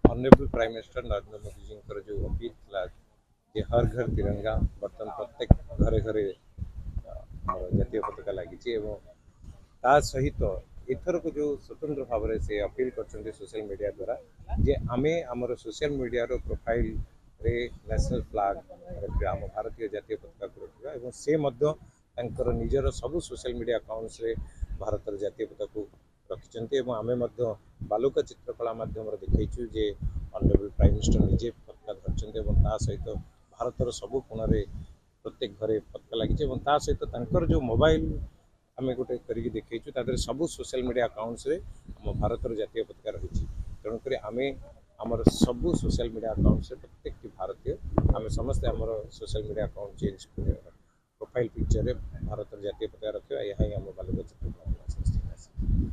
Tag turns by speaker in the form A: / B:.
A: Honourable prime minister Narendra Modi ji जो अपील था कि हर घर तिरंगा बर्तन प्रत्येक घरे घरे जातीय पताका लगी सहित एथर को जो स्वतंत्र भाव से अपील कर सोशल मीडिया द्वारा जे आमे आमर सोशल मीडिया प्रोफाइल रे नेशनल फ्लैग आम भारतीय जातीय पताका को रखा से मध्य निजर सब सोशल मीडिया अकाउंट्स रे भारत जातीय पताका रखिंट आम बालुका चित्रकला मध्यम देखु जे ऑनरेबल प्राइम मिनिस्टर निजे पताका धरते सहित भारतर सबु कोण प्रत्येक घरे पताका लगी सहित जो मोबाइल आम गोटे करके देखु सबू सोशल मीडिया अकाउंट्स रे आम भारतर जातीय पताका रही तेणुक आम आमर सबू सोशल मीडिया अकाउंट्स प्रत्येक भारतीय आम समस्ते आमर social media account change profile picture Bharat जातीय पताका रखा यह आम बालुका चित्रकला।